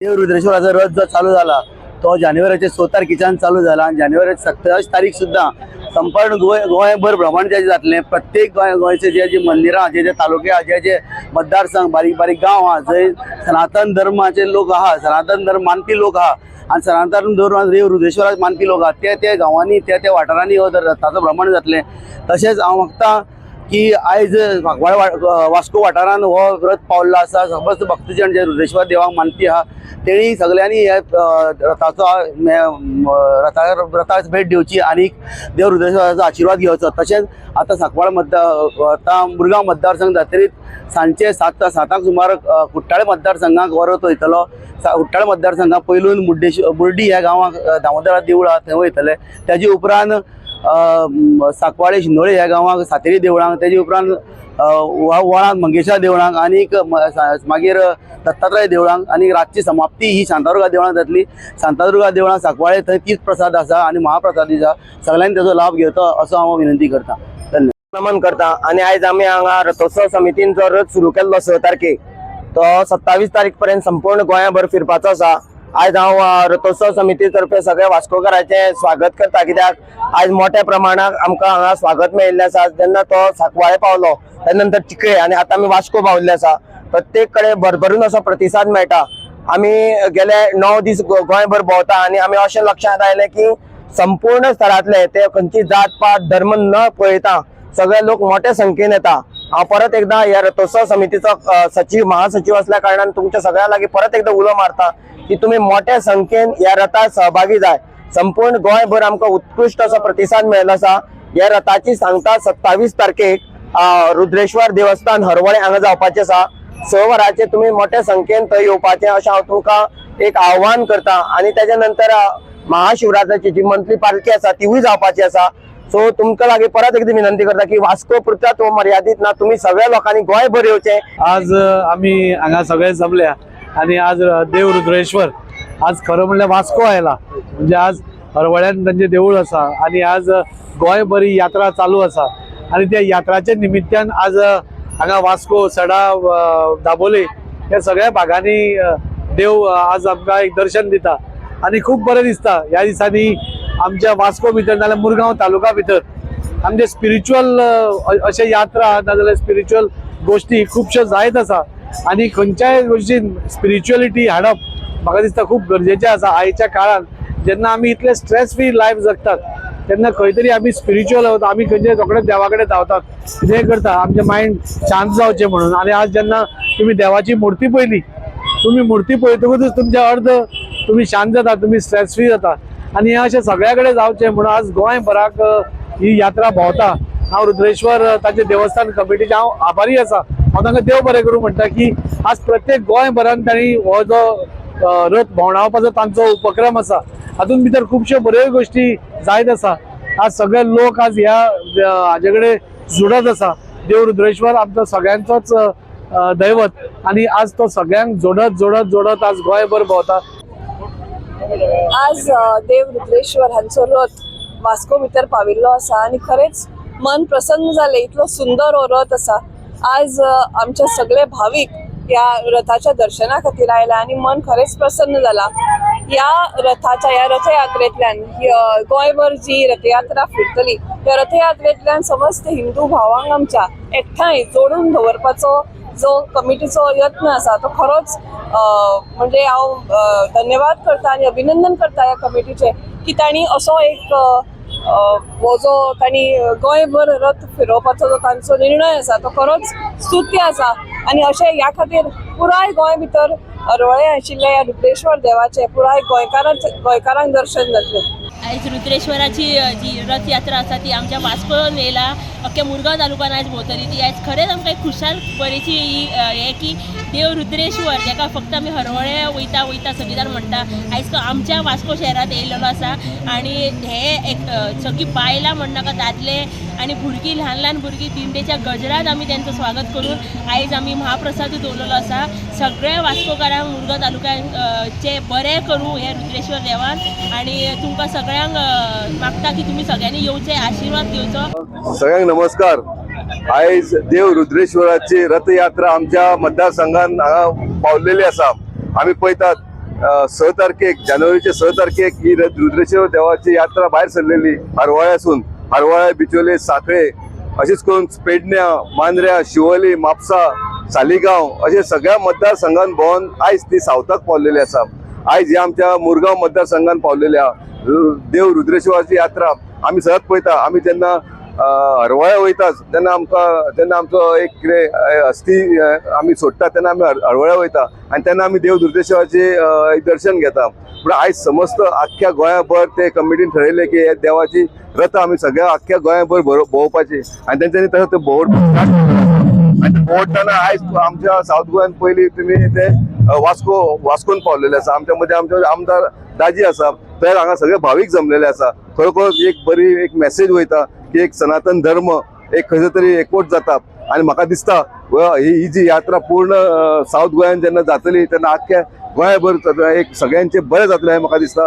देव रुद्रेश्वराचा रथ जो चालू झाला तो जानेवारीच्या 16 तारखेच्यान चालू झाला आणि जानेवारी 27 तारीख सुद्धा संपूर्ण गोंयभर भ्रमण जे जातले प्रत्येक गोंयचे जे मंदिरां जे तालुके जे मतदारसंघ बारीक बारीक गांव आहा जंय सनातन धर्माचे लोक आहा सनातन धर्म मानपी लोक आहा आणि सनातन धर्म देव रुद्रेश्वराक मानपी लोक आहा ते गांवांनी ते वाठारांनी हो रथाचो भ्रमण जातले। तशेंच हांव मागता की आयज वास्को वाठारान हो रथ पावल्लो आसा। समस्त भक्तजन जे रुद्रेश्वर देवाक मानपी आहा तेणी सगळ्यांनी हे रथाक भेट दिवची आणि देव रुद्रेश्वराचो आशीर्वाद घेवचो। तशेंच आतां सांकवाळ आतां मुरगांव मतदारसंघ जातरीत सांजचे 7 सुमार कुट्टाळे मतदारसंघाक हो रथ वयतलो। कुट्टाळे मतदारसंघाक पयलून मुर्डी ह्या गांवांक दामोदरा देवूळ आहा थंय वयतले। तेजे उपरांत सांकवाळे शिंदोळे ह्या गांवांक सातेरी देवळांक तेजे उपरांत वळांत मंगेशा देवळांक आनीक मागीर दत्तात्रय देवळांक आणि रातची समाप्ती ही शांतादुर्गा देवळांत जातली। शांतादुर्गा देवळांत सांकवाळे थंय तीच प्रसाद आसा आणि महाप्रसादी आसा। सगळ्यांनी तेजो लाभ घेवचो असो हांव विनंती करता। धन्यवाद। नमन करता। आणि आयज आमी हांगा रथोत्सव समितीन जो रथ सुरू केल्लो 6 तारखेक तो 27 तारीख पर्यंत संपूर्ण गोंयभर फिरपाचो आसा। आयज हांव रथोत्सव समिती तर्फे सगळ्या वास्कोकारांचे स्वागत करता, कित्याक आयज मोठ्या प्रमाणात आमकां हांगा स्वागत मेळिल्लें आसा। जेन्ना तो सांकवाळे पावलो त्या नंतर चिखळे आणि आता आमी वास्को पाविल्ले आसा। प्रत्येक कडेन भरभरून असो प्रतिसाद मेळटा। आमी गेले 9 दीस गोंयभर भोंवता आणि आमी अशें लक्षांत आयलें की संपूर्ण स्तरांतले ते खंयची जात पात धर्म न पळयता सगळे लोक मोठ्या संख्येन येता। हांव परत एकदा ह्या रथोत्सव समितीचो सचिव महासचिव असल्या कारणान तुमच्या सगळ्या लागीं परत एकदा उलो मारता की तुम्ही मोठ्या संख्येन ह्या रथात सहभागी जाय। संपूर्ण गोंयभर आमकां उत्कृष्ट असो प्रतिसाद मेळिल्लो आसा। ह्या रथाची सांगता 27 तारखेक रुद्रेश्वर देवस्थान हरवळे हांगा जावपाचें आसा। 6 वरांचेर तुम्ही मोठ्या संख्येन थंय येवपाचें अशें हांव तुमकां एक आव्हान करता। आणि तेच्या नंतर महाशिवरात्राची जी मंथली पालखी आसा तीवूय जावपाची आसा। सो तुमकां लागीं परत एकदा विनंती करता की वास्को पुरताच मर्यादित ना, तुम्ही सगळ्या लोकांनी गोंयभर येवचें। आज आम्ही हांगा सगळे जमल्या आणि आज देव रुद्रेश्वर आज खरं म्हणल्यार वास्को आयला, म्हणजे आज हरवळ्यान तांचे देऊळ आसा आणि आज गोंयभर ही यात्रा चालू आसा। आणि त्या यात्राच्या निमित्तान आज हांगा वास्को सडा दाबोले या सगळ्या भागांनी देव आज आमकां एक दर्शन दिता आणि खूप बरें दिसता। ह्या दिसांनी आमच्या वास्को भितर नाल्यार मुरगांव तालुका भितर आमचे स्पिरिच्युअल अशे यात्रा नाजाल्यार स्पिरिच्युअल गोष्टी खूपश्यो जायत आसा आणि खंयच्याय गोष्टीन स्पिरिच्युअलिटी हाडप म्हाका दिसता खूप गरजेचें आसा। आयच्या काळात जेन्ना आमी इतले स्ट्रेस फ्री लायफ जगतात तेन्ना खंय तरी आमी स्पिरिच्युअल वता, आमी खंयचे रोखडेच देवा कडेन धांवतात, कितें करता आमचें मायंड शांत जावचें म्हणून। आणि आज जेन्ना तुम्ही देवाची मुर्ती पळयली, तुम्ही मुर्ती पळयतकूच तुमचे अर्ध तुम्ही शांत जाता, तुम्ही स्ट्रेस फ्री जाता आणि हे अशें सगळ्या कडेन जावचें म्हणून आज गोंयभराक ही यात्रा भोंवता। हांव रुद्रेश्वर ताचे देवस्थान कमिटीचे हांव आभारी आसा। हांव तांकां देव बरें करूं म्हणटा की आज प्रत्येक गोंयभरान तांणी हो जो रथ भोंवडावपाचो तांचो उपक्रम आसा हातूंत भितर खुबश्यो बऱ्यो गोष्टी जायत आसा। आज सगळे लोक आज ह्या हाजे कडेन जुडत आसा। देव रुद्रेश्वर आमचो सगळ्यांचोच दैवत आणि आज तो सगळ्यांक जोडत आज गोंयभर भोंवता। आज देव रुद्रेश्वर हांचो रथ वास्को भितर पाविल्लो आसा आणि खरेच मन प्रसन्न जाले। इतलो सुंदर हो रथ आसा। आज आमचे सगळे भाविक या रथाच्या दर्शना खातीर आयला आणि मन खरेच प्रसन्न जाला। या रथयात्रेंतल्यान गोंयभर जी रथयात्रा फिरतली त्या रथयात्रेंतल्यान समस्त हिंदू भावांक आमच्या एकठांय जोडून दवरपाचो जो कमिटीचो यत्न आसा तो खरोच म्हणजे हांव धन्यवाद करता आणि अभिनंदन करता ह्या कमिटीचे की तांणी असो एक हो जो तांणी गोंयभर रथ फिरोवपाचो जो तांचो निर्णय आसा तो खरोच स्तुत्य आसा। आणि अशें ह्या खातीर पुराय गोंय भितर हरवळे आशिल्ल्या ह्या रुद्रेश्वर देवाचे पुराय गोंयकारांक दर्शन जातलें। आयज रुद्रेश्वराची जी रथ यात्रा आसा ती आमच्या वास्कोन येयला, अख्ख्या मुरगांव तालुक्यान आयज भोंवतली ती। आयज खरेंच आमकां एक खुशाल बरेची हे की देव रुद्रेश्वर जेका फक्त आमी हरवळे वयता सगळीं जाण म्हणटा आयज तो आमच्या वास्को शहरात येयलेलो आसा। आणि हे एक सगळीं बायलां म्हणनाका दादले आणि भुरगीं ल्हान भुरगीं दिंडेच्या गजरात आमी तेंचो स्वागत करून आयज आमी महाप्रसाद दवरलेलो आसा। सगळ्या वास्कोकारांक मुरगांव तालुक्याचे बरें करूं हे रुद्रेश्वर देवान आणि तुमकां सगळ्यांक मागता की तुम्ही सगळ्यांनी येवचे आशीर्वाद घेवचो। सगळ्यांक नमस्कार। आयज देव रुद्रेश्वराची रथयात्रा आमच्या मतदारसंघात पावलेली आसा। आमी पळयतात 6 तारखेक जानेवारीचे 6 तारखेक ही रुद्रेश्वर देवाची यात्रा भायर सरलेली हरवळ्यासून हरवळ्या बिचोले साखळे अशेंच करून पेडण्या मांद्र्या शिवोली म्हापसा सालिगांव अशे सगळ्या मतदारसंघान भोंवन आयज ती सावथाक पावलेली आसा. आयज ह्या आमच्या मुरगांव मतदारसंघान पावलेल्या देव रुद्रेश्वराची यात्रा आमी सदांच पळयता. आमी जेन्ना हरवळ्या वयता तेन्ना आमचो एक कितें अस्थी आमी सोडटा तेन्ना आमी हरवळ्या वयता आनी तेन्ना आमी देव रुद्रेश्वराचे दर्शन घेता. पूण आयज समस्त आख्ख्या गोंयाभर ते कमिटीन ठरयलें की हे देवाची रथ आमी सगळ्या आख्ख्या गोंयाभर भोंवपाची आनी तेंच्यांनी तसो ते भोंवतना आयज आमच्या सावथ गोंयान पयलीं तुमी ते वास्कोन पावलेले आसा. आमच्या मदीं आमचे आमदार दाजी आसा तर हांगा सगळे भावीक जमलेले आसा. खरोखर एक बरी एक मेसेज वयता की एक सनातन धर्म एक खंय तरी एकवट जाता आनी म्हाका दिसता ही जी यात्रा पूर्ण सावथ गोंयान जेन्ना जातली तेन्ना आख्ख्या गोंयभर एक सगळ्यांचे बरें जातलें अशें म्हाका दिसता.